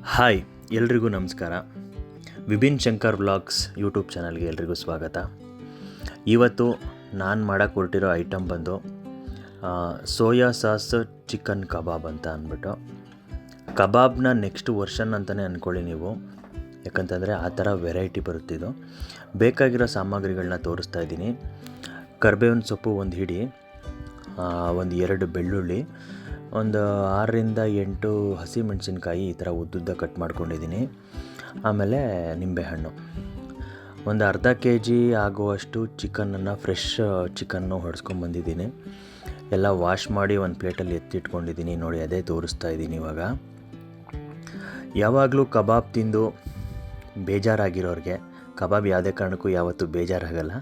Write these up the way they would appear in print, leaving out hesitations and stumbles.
Hi, ಎಲ್ರಿಗೂ ನಮಸ್ಕಾರ. ವಿಭಿನ್ Shankar vlogs YouTube ಚಾನಲ್ಗೆ ಎಲ್ರಿಗೂ ಸ್ವಾಗತ. ಇವತ್ತು ನಾನು ಮಾಡೋಕ್ಕೆ ಹೊರಟಿರೋ ಐಟಮ್ ಬಂದು ಸೋಯಾ ಸಾಸ್ ಚಿಕನ್ ಕಬಾಬ್ ಅಂತ ಅಂದ್ಬಿಟ್ಟು. ಕಬಾಬ್ನ ನೆಕ್ಸ್ಟ್ ವರ್ಷನ್ ಅಂತಲೇ ಅಂದ್ಕೊಳ್ಳಿ ನೀವು, ಯಾಕಂತಂದರೆ ಆ ಥರ ವೆರೈಟಿ ಬರುತ್ತಿದ್ದು. ಬೇಕಾಗಿರೋ ಸಾಮಗ್ರಿಗಳನ್ನ ತೋರಿಸ್ತಾ ಇದ್ದೀನಿ. ಕರಿಬೇವಿನ ಸೊಪ್ಪು ಒಂದು ಹಿಡಿ, ಒಂದು 2 ಬೆಳ್ಳುಳ್ಳಿ, ಒಂದು 6ರಿಂದ 8 ಹಸಿಮೆಣಸಿನ್ಕಾಯಿ ಈ ಥರ ಉದ್ದುದ್ದ ಕಟ್ ಮಾಡ್ಕೊಂಡಿದ್ದೀನಿ. ಆಮೇಲೆ ನಿಂಬೆಹಣ್ಣು, ಒಂದು ಅರ್ಧ kg ಆಗುವಷ್ಟು ಚಿಕನನ್ನು, ಫ್ರೆಶ್ ಚಿಕನ್ನು ಹೊಡೆಸ್ಕೊಂಬಂದಿದ್ದೀನಿ. ಎಲ್ಲ ವಾಶ್ ಮಾಡಿ ಒಂದು ಪ್ಲೇಟಲ್ಲಿ ಎತ್ತಿಟ್ಕೊಂಡಿದ್ದೀನಿ. ನೋಡಿ, ಅದೇ ತೋರಿಸ್ತಾ ಇದ್ದೀನಿ ಇವಾಗ. ಯಾವಾಗಲೂ ಕಬಾಬ್ ತಿಂದು ಬೇಜಾರಾಗಿರೋರಿಗೆ ಕಬಾಬ್ ಯಾವುದೇ ಕಾರಣಕ್ಕೂ ಯಾವತ್ತೂ ಬೇಜಾರಾಗಲ್ಲ.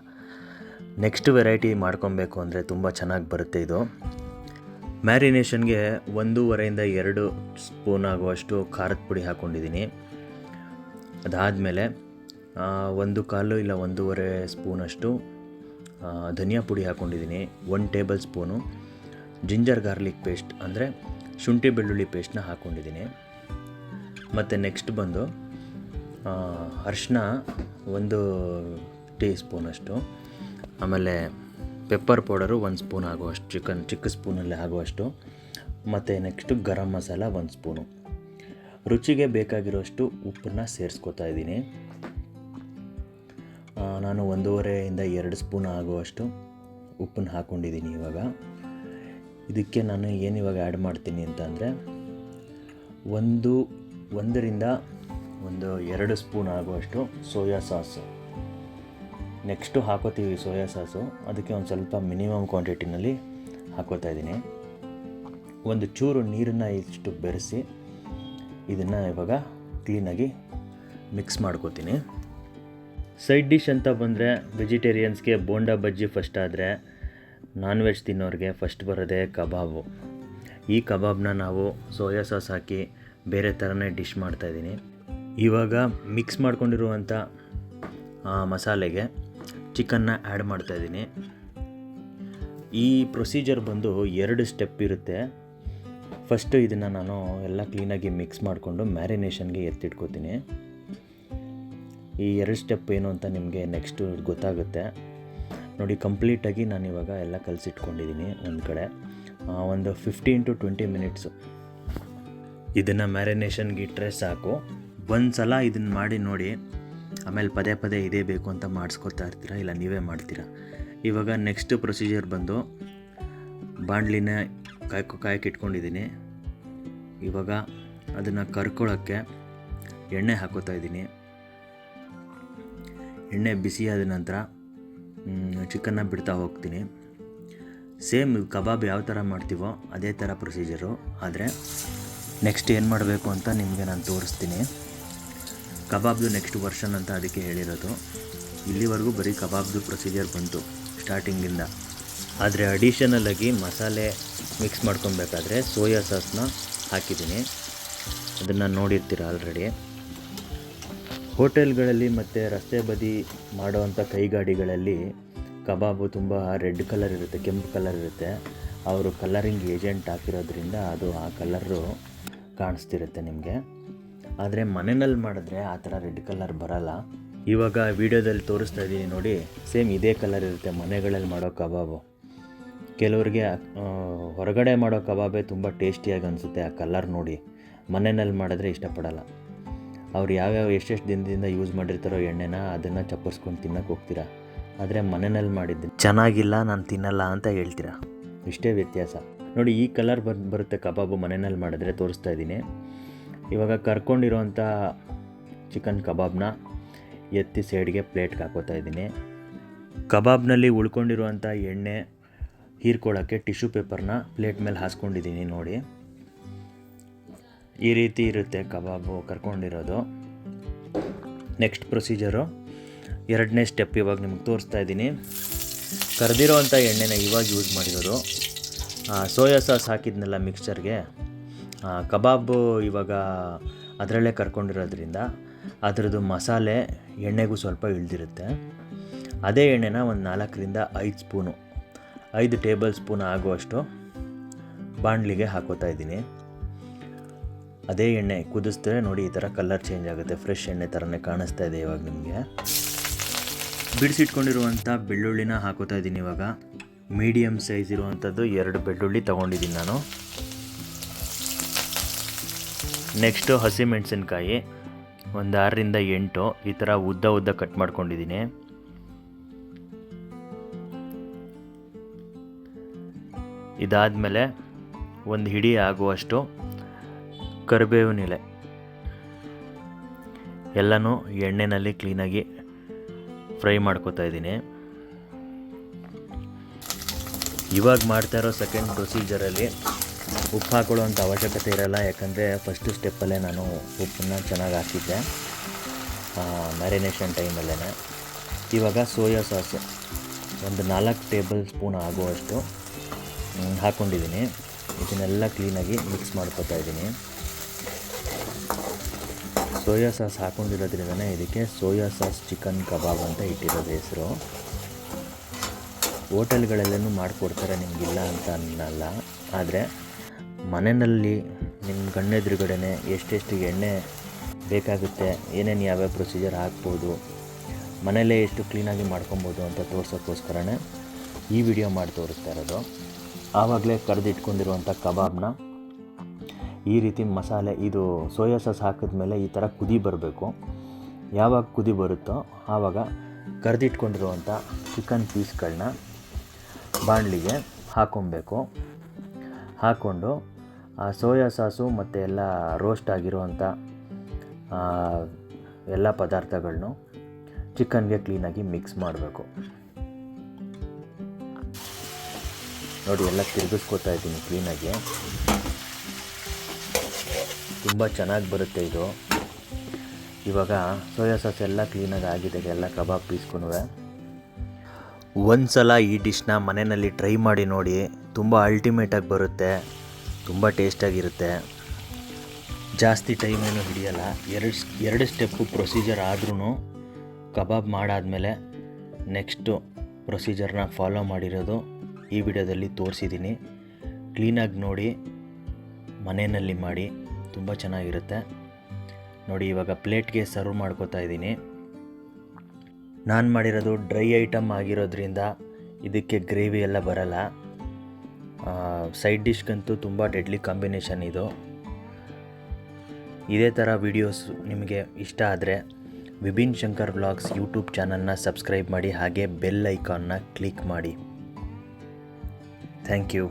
ನೆಕ್ಸ್ಟ್ ವೆರೈಟಿ ಮಾಡ್ಕೊಬೇಕು ಅಂದರೆ ತುಂಬ ಚೆನ್ನಾಗಿ ಬರುತ್ತೆ ಇದು. ಮ್ಯಾರಿನೇಷನ್ಗೆ 1.5ರಿಂದ 2 ಸ್ಪೂನ್ ಆಗುವಷ್ಟು ಖಾರದ ಪುಡಿ ಹಾಕ್ಕೊಂಡಿದ್ದೀನಿ. ಅದಾದಮೇಲೆ 1/4 ಇಲ್ಲ 1.5 ಸ್ಪೂನಷ್ಟು ಧನಿಯಾ ಪುಡಿ ಹಾಕ್ಕೊಂಡಿದ್ದೀನಿ. 1 table spoon ginger garlic paste ಅಂದರೆ ಶುಂಠಿ ಬೆಳ್ಳುಳ್ಳಿ ಪೇಸ್ಟ್ನ ಹಾಕ್ಕೊಂಡಿದ್ದೀನಿ. ಮತ್ತು ನೆಕ್ಸ್ಟ್ ಬಂದು ಅರಿಶಿನ 1 ಟೀ ಸ್ಪೂನಷ್ಟು, ಆಮೇಲೆ ಪೆಪ್ಪರ್ ಪೌಡರು 1 ಸ್ಪೂನ್ ಆಗುವಷ್ಟು, ಚಿಕ್ಕ ಸ್ಪೂನಲ್ಲಿ ಆಗುವಷ್ಟು, ಮತ್ತು ನೆಕ್ಸ್ಟು ಗರಂ ಮಸಾಲ 1 ಸ್ಪೂನು. ರುಚಿಗೆ ಬೇಕಾಗಿರೋಷ್ಟು ಉಪ್ಪನ್ನು ಸೇರಿಸ್ಕೊತಾ ಇದ್ದೀನಿ. ನಾನು 1.5ರಿಂದ 2 ಸ್ಪೂನ್ ಆಗುವಷ್ಟು ಉಪ್ಪನ್ನು ಹಾಕ್ಕೊಂಡಿದ್ದೀನಿ. ಇವಾಗ ಇದಕ್ಕೆ ನಾನು ಏನು ಇವಾಗ ಆ್ಯಡ್ ಮಾಡ್ತೀನಿ ಅಂತಂದರೆ 1ರಿಂದ 2 ಸ್ಪೂನ್ ಆಗುವಷ್ಟು ಸೋಯಾ ಸಾಸು ನೆಕ್ಸ್ಟು ಹಾಕೋತೀವಿ. ಸೋಯಾ ಸಾಸು ಅದಕ್ಕೆ ಒಂದು ಸ್ವಲ್ಪ ಮಿನಿಮಮ್ ಕ್ವಾಂಟಿಟಿನಲ್ಲಿ ಹಾಕೋತಾ ಇದ್ದೀನಿ. ಒಂದು ಚೂರು ನೀರನ್ನು ಇಷ್ಟು ಬೆರೆಸಿ ಇದನ್ನು ಇವಾಗ ಕ್ಲೀನಾಗಿ ಮಿಕ್ಸ್ ಮಾಡ್ಕೋತೀನಿ. ಸೈಡ್ ಡಿಶ್ ಅಂತ ಬಂದರೆ ವೆಜಿಟೇರಿಯನ್ಸ್ಗೆ ಬೋಂಡಾ ಬಜ್ಜಿ ಫಸ್ಟ್ ಆದರೆ, ನಾನ್ ವೆಜ್ ತಿನ್ನೋರಿಗೆ ಫಸ್ಟ್ ಬರೋದೇ ಕಬಾಬು. ಈ ಕಬಾಬ್ನ ನಾವು ಸೋಯಾ ಸಾಸ್ ಹಾಕಿ ಬೇರೆ ಥರನೇ ಡಿಶ್ ಮಾಡ್ತಾಯಿದ್ದೀನಿ. ಇವಾಗ ಮಿಕ್ಸ್ ಮಾಡ್ಕೊಂಡಿರುವಂಥ ಮಸಾಲೆಗೆ ಚಿಕನ್ನ ಆ್ಯಡ್ ಮಾಡ್ತಾಯಿದ್ದೀನಿ. ಈ ಪ್ರೊಸೀಜರ್ ಬಂದು 2 ಸ್ಟೆಪ್ ಇರುತ್ತೆ. ಫಸ್ಟು ಇದನ್ನು ನಾನು ಎಲ್ಲ ಕ್ಲೀನಾಗಿ ಮಿಕ್ಸ್ ಮಾಡಿಕೊಂಡು ಮ್ಯಾರಿನೇಷನ್ಗೆ ಎತ್ತಿಟ್ಕೋತೀನಿ. ಈ 2 ಸ್ಟೆಪ್ ಏನು ಅಂತ ನಿಮಗೆ ನೆಕ್ಸ್ಟು ಗೊತ್ತಾಗುತ್ತೆ ನೋಡಿ. ಕಂಪ್ಲೀಟಾಗಿ ನಾನಿವಾಗ ಎಲ್ಲ ಕಲಸಿಟ್ಕೊಂಡಿದ್ದೀನಿ ಒಂದು ಕಡೆ. ಒಂದು 15 to 20 ಮಿನಿಟ್ಸು ಇದನ್ನು ಮ್ಯಾರಿನೇಷನ್ಗೆ ಇಟ್ಟರೆ ಸಾಕು. ಒಂದು ಸಲ ಇದನ್ನು ಮಾಡಿ ನೋಡಿ, ಆಮೇಲೆ ಪದೇ ಪದೇ ಇದೇ ಬೇಕು ಅಂತ ಮಾಡಿಸ್ಕೊತಾ ಇರ್ತೀರ, ಇಲ್ಲ ನೀವೇ ಮಾಡ್ತೀರಾ. ಇವಾಗ ನೆಕ್ಸ್ಟ್ ಪ್ರೊಸೀಜರ್ ಬಂದು ಬಾಣಲಿನ ಕಾಯಕ್ಕೆ ಇಟ್ಕೊಂಡಿದ್ದೀನಿ. ಇವಾಗ ಅದನ್ನು ಕರ್ಕೊಳ್ಳೋಕ್ಕೆ ಎಣ್ಣೆ ಹಾಕೋತಾ ಇದ್ದೀನಿ. ಎಣ್ಣೆ ಬಿಸಿಯಾದ ನಂತರ ಚಿಕನ್ನ ಬಿಡ್ತಾ ಹೋಗ್ತೀನಿ. ಸೇಮ್ ಕಬಾಬ್ ಯಾವ ಥರ ಮಾಡ್ತೀವೋ ಅದೇ ಥರ ಪ್ರೊಸೀಜರು. ಆದರೆ ನೆಕ್ಸ್ಟ್ ಏನು ಮಾಡಬೇಕು ಅಂತ ನಿಮಗೆ ನಾನು ತೋರಿಸ್ತೀನಿ. ಕಬಾಬ್ದು ನೆಕ್ಸ್ಟ್ ವರ್ಷನ್ ಅಂತ ಅದಕ್ಕೆ ಹೇಳಿರೋದು. ಇಲ್ಲಿವರೆಗೂ ಬರೀ ಕಬಾಬ್ದು ಪ್ರೊಸೀಜರ್ ಬಂತು ಸ್ಟಾರ್ಟಿಂಗಿಂದ. ಆದರೆ ಅಡಿಷನಲಾಗಿ ಮಸಾಲೆ ಮಿಕ್ಸ್ ಮಾಡ್ಕೊಬೇಕಾದ್ರೆ ಸೋಯಾ ಸಾಸ್ನ ಹಾಕಿದ್ದೀನಿ. ಅದನ್ನು ನೋಡಿರ್ತೀರ ಆಲ್ರೆಡಿ. ಹೋಟೆಲ್ಗಳಲ್ಲಿ ಮತ್ತು ರಸ್ತೆ ಬದಿ ಮಾಡೋವಂಥ ಕೈಗಾಡಿಗಳಲ್ಲಿ ಕಬಾಬು ತುಂಬ ರೆಡ್ ಕಲರ್ ಇರುತ್ತೆ, ಕೆಂಪು ಕಲರ್ ಇರುತ್ತೆ. ಅವರು ಕಲರಿಂಗ್ ಏಜೆಂಟ್ ಹಾಕಿರೋದ್ರಿಂದ ಅದು ಆ ಕಲರು ಕಾಣಿಸ್ತಿರುತ್ತೆ ನಿಮಗೆ. ಆದರೆ ಮನೆಯಲ್ಲಿ ಮಾಡಿದ್ರೆ ಆ ಥರ ರೆಡ್ ಕಲರ್ ಬರಲ್ಲ. ಇವಾಗ ವಿಡಿಯೋದಲ್ಲಿ ತೋರಿಸ್ತಾ ಇದ್ದೀನಿ ನೋಡಿ, ಸೇಮ್ ಇದೇ ಕಲರ್ ಇರುತ್ತೆ ಮನೆಗಳಲ್ಲಿ ಮಾಡೋ ಕಬಾಬು. ಕೆಲವ್ರಿಗೆ ಹೊರಗಡೆ ಮಾಡೋ ಕಬಾಬೇ ತುಂಬ ಟೇಸ್ಟಿಯಾಗಿ ಅನಿಸುತ್ತೆ. ಆ ಕಲರ್ ನೋಡಿ ಮನೆಯಲ್ಲಿ ಮಾಡಿದ್ರೆ ಇಷ್ಟಪಡಲ್ಲ. ಅವ್ರು ಎಷ್ಟೆಷ್ಟು ದಿನದಿಂದ ಯೂಸ್ ಮಾಡಿರ್ತಾರೋ ಎಣ್ಣೆನ, ಅದನ್ನು ಚಪ್ಪರ್ಸ್ಕೊಂಡು ತಿನ್ನೋಕೆ ಹೋಗ್ತೀರಾ. ಆದರೆ ಮನೆಯಲ್ಲಿ ಮಾಡಿದ್ದು ಚೆನ್ನಾಗಿಲ್ಲ, ನಾನು ತಿನ್ನಲ್ಲ ಅಂತ ಹೇಳ್ತೀರಾ. ಇಷ್ಟೇ ವ್ಯತ್ಯಾಸ ನೋಡಿ. ಈ ಕಲರ್ ಬರುತ್ತೆ ಕಬಾಬು ಮನೆಯಲ್ಲಿ ಮಾಡಿದ್ರೆ. ತೋರಿಸ್ತಾ ಇದ್ದೀನಿ. ಇವಾಗ ಕರ್ಕೊಂಡಿರೋಂಥ ಚಿಕನ್ ಕಬಾಬ್ನ ಎತ್ತಿ ಸೈಡ್ಗೆ ಪ್ಲೇಟ್ಗೆ ಹಾಕೋತಾ ಇದ್ದೀನಿ. ಕಬಾಬ್ನಲ್ಲಿ ಉಳ್ಕೊಂಡಿರುವಂಥ ಎಣ್ಣೆ ಹೀರ್ಕೊಳ್ಳೋಕ್ಕೆ ಟಿಶ್ಯೂ ಪೇಪರ್ನ ಪ್ಲೇಟ್ ಮೇಲೆ ಹಾಸ್ಕೊಂಡಿದ್ದೀನಿ ನೋಡಿ. ಈ ರೀತಿ ಇರುತ್ತೆ ಕಬಾಬು ಕರ್ಕೊಂಡಿರೋದು. ನೆಕ್ಸ್ಟ್ ಪ್ರೊಸೀಜರು 2ನೇ ಸ್ಟೆಪ್ ಇವಾಗ ನಿಮ್ಗೆ ತೋರಿಸ್ತಾ ಇದ್ದೀನಿ. ಕರೆದಿರೋ ಅಂಥ ಎಣ್ಣೆನ ಇವಾಗ ಯೂಸ್ ಮಾಡಿರೋದು. ಸೋಯಾ ಸಾಸ್ ಹಾಕಿದ್ನಲ್ಲ ಮಿಕ್ಸ್ಚರ್ಗೆ, ಕಬಾಬು ಇವಾಗ ಅದರಲ್ಲೇ ಕರ್ಕೊಂಡಿರೋದ್ರಿಂದ ಅದರದ್ದು ಮಸಾಲೆ ಎಣ್ಣೆಗೂ ಸ್ವಲ್ಪ ಇಳಿದಿರುತ್ತೆ. ಅದೇ ಎಣ್ಣೆನ ಒಂದು 4ರಿಂದ 5 ಸ್ಪೂನು, 5 ಟೇಬಲ್ ಸ್ಪೂನ್ ಆಗುವಷ್ಟು ಬಾಣಲಿಗೆ ಹಾಕೋತಾ ಇದ್ದೀನಿ. ಅದೇ ಎಣ್ಣೆ ಕುದಿಸಿದ್ರೆ ನೋಡಿ ಈ ಥರ ಕಲರ್ ಚೇಂಜ್ ಆಗುತ್ತೆ, ಫ್ರೆಶ್ ಎಣ್ಣೆ ಥರನೇ ಕಾಣಿಸ್ತಾ ಇದೆ ಇವಾಗ ನಿಮಗೆ. ಬಿಡಿಸಿಟ್ಕೊಂಡಿರುವಂಥ ಬೆಳ್ಳುಳ್ಳಿನ ಹಾಕೋತಾ ಇದ್ದೀನಿ ಇವಾಗ. ಮೀಡಿಯಮ್ ಸೈಜ್ ಇರುವಂಥದ್ದು 2 ಬೆಳ್ಳುಳ್ಳಿ ತೊಗೊಂಡಿದ್ದೀನಿ ನಾನು. ನೆಕ್ಸ್ಟು ಹಸಿಮೆಣಸಿನ್ಕಾಯಿ ಒಂದು 6ರಿಂದ 8 ಈ ಥರ ಉದ್ದ ಕಟ್ ಮಾಡ್ಕೊಂಡಿದ್ದೀನಿ. ಇದಾದಮೇಲೆ ಒಂದು ಹಿಡಿ ಆಗುವಷ್ಟು ಕರಿಬೇವಿನ ಎಲೆ ಎಲ್ಲನೂ ಎಣ್ಣೆಯಲ್ಲಿ ಕ್ಲೀನಾಗಿ ಫ್ರೈ ಮಾಡ್ಕೊತಾ ಇದ್ದೀನಿ. ಇವಾಗ ಮಾಡ್ತಾ ಇರೋ ಸೆಕೆಂಡ್ ಪ್ರೊಸೀಜರಲ್ಲಿ ಉಪ್ಪು ಹಾಕೊಳ್ಳುವಂಥ ಅವಶ್ಯಕತೆ ಇರಲ್ಲ, ಯಾಕಂದರೆ ಫಸ್ಟ್ ಸ್ಟೆಪ್ಪಲ್ಲೇ ನಾನು ಉಪ್ಪನ್ನ ಚೆನ್ನಾಗಿ ಹಾಕಿದ್ದೆ ಮ್ಯಾರಿನೇಷನ್ ಟೈಮಲ್ಲೇ. ಇವಾಗ ಸೋಯಾ ಸಾಸು ಒಂದು 4 ಟೇಬಲ್ ಸ್ಪೂನ್ ಆಗುವಷ್ಟು ಹಾಕ್ಕೊಂಡಿದ್ದೀನಿ. ಇದನ್ನೆಲ್ಲ ಕ್ಲೀನಾಗಿ ಮಿಕ್ಸ್ ಮಾಡ್ಕೊತಾ ಇದ್ದೀನಿ. ಸೋಯಾ ಸಾಸ್ ಹಾಕ್ಕೊಂಡಿರೋದ್ರಿಂದನೇ ಇದಕ್ಕೆ ಸೋಯಾ ಸಾಸ್ ಚಿಕನ್ ಕಬಾಬ್ ಅಂತ ಇಟ್ಟಿರೋದು ಹೆಸರು. ಹೋಟೆಲ್ಗಳಲ್ಲೇನೂ ಮಾಡಿಕೊಡ್ತಾರೆ, ನಿಮಗಿಲ್ಲ ಅಂತ ಅನ್ನಲ್ಲ. ಆದರೆ ಮನೆಯಲ್ಲಿ ನಿಮ್ಮ ಕಣ್ಣೆದುರುಗಡೆ ಎಷ್ಟೆಷ್ಟು ಎಣ್ಣೆ ಬೇಕಾಗುತ್ತೆ, ಏನೇನು ಯಾವ್ಯಾವ ಪ್ರೊಸೀಜರ್ ಹಾಕ್ಬೋದು, ಮನೆಯಲ್ಲೇ ಎಷ್ಟು ಕ್ಲೀನಾಗಿ ಮಾಡ್ಕೊಬೋದು ಅಂತ ತೋರ್ಸೋಕ್ಕೋಸ್ಕರನೇ ಈ ವಿಡಿಯೋ ಮಾಡಿ ತೋರಿಸ್ತಾ ಇರೋದು. ಆವಾಗಲೇ ಕರೆದಿಟ್ಕೊಂಡಿರುವಂಥ ಕಬಾಬ್ನ ಈ ರೀತಿ ಮಸಾಲೆ ಇದು ಸೋಯಾ ಸಾಸ್ ಹಾಕಿದ್ಮೇಲೆ ಈ ಥರ ಕುದಿ ಬರಬೇಕು. ಯಾವಾಗ ಕುದಿ ಬರುತ್ತೋ ಆವಾಗ ಕರೆದಿಟ್ಕೊಂಡಿರುವಂಥ ಚಿಕನ್ ಪೀಸ್ಗಳನ್ನ ಬಾಣಲಿಗೆ ಹಾಕ್ಕೊಬೇಕು. ಹಾಕ್ಕೊಂಡು ಆ ಸೋಯಾ ಸಾಸು ಮತ್ತು ಎಲ್ಲ ರೋಸ್ಟ್ ಆಗಿರುವಂಥ ಎಲ್ಲ ಪದಾರ್ಥಗಳನ್ನೂ ಚಿಕನ್ಗೆ ಕ್ಲೀನಾಗಿ ಮಿಕ್ಸ್ ಮಾಡಬೇಕು. ನೋಡಿ ಎಲ್ಲ ತಿರುಗಿಸ್ಕೊತಾ ಇದ್ದೀನಿ ಕ್ಲೀನಾಗಿ. ತುಂಬ ಚೆನ್ನಾಗಿ ಬರುತ್ತೆ ಇದು. ಇವಾಗ ಸೋಯಾ ಸಾಸ್ ಎಲ್ಲ ಕ್ಲೀನಾಗಿ ಆಗಿದೆ, ಎಲ್ಲ ಕಬಾಬ್ ಪೀಸ್ಗೂ. ಒಂದು ಸಲ ಈ ಡಿಶ್ನ ಮನೆಯಲ್ಲಿ ಟ್ರೈ ಮಾಡಿ ನೋಡಿ, ತುಂಬ ಅಲ್ಟಿಮೇಟಾಗಿ ಬರುತ್ತೆ, ತುಂಬ ಟೇಸ್ಟಾಗಿರುತ್ತೆ. ಜಾಸ್ತಿ ಟೈಮೇನು ಹಿಡಿಯಲ್ಲ. ಎರಡು ಸ್ಟೆಪ್ಪು ಪ್ರೊಸೀಜರ್ ಆದ್ರೂ ಕಬಾಬ್ ಮಾಡಾದಮೇಲೆ ನೆಕ್ಸ್ಟು ಪ್ರೊಸೀಜರ್ನ ಫಾಲೋ ಮಾಡಿರೋದು ಈ ವಿಡಿಯೋದಲ್ಲಿ ತೋರಿಸಿದ್ದೀನಿ. ಕ್ಲೀನಾಗಿ ನೋಡಿ ಮನೆಯಲ್ಲಿ ಮಾಡಿ, ತುಂಬ ಚೆನ್ನಾಗಿರುತ್ತೆ. ನೋಡಿ ಇವಾಗ ಪ್ಲೇಟ್ಗೆ ಸರ್ವ್ ಮಾಡ್ಕೋತಾ ಇದ್ದೀನಿ. ನಾನು ಮಾಡಿರೋದು ಡ್ರೈ ಐಟಮ್ ಆಗಿರೋದ್ರಿಂದ ಇದಕ್ಕೆ ಗ್ರೇವಿ ಎಲ್ಲ ಬರಲ್ಲ. ಸೈಡ್ ಡಿಶ್ಗಂತೂ ತುಂಬ ಡೆಡ್ಲಿ ಕಾಂಬಿನೇಷನ್ ಇದು. ಇದೇ ಥರ ವೀಡಿಯೋಸ್ ನಿಮಗೆ ಇಷ್ಟ ಆದರೆ ವಿಭಿನ್ ಶಂಕರ್ ವ್ಲಾಗ್ಸ್ ಯೂಟ್ಯೂಬ್ ಚಾನಲ್ನ ಸಬ್ಸ್ಕ್ರೈಬ್ ಮಾಡಿ, ಹಾಗೆ ಬೆಲ್ ಐಕಾನ್ನ ಕ್ಲಿಕ್ ಮಾಡಿ. Thank you.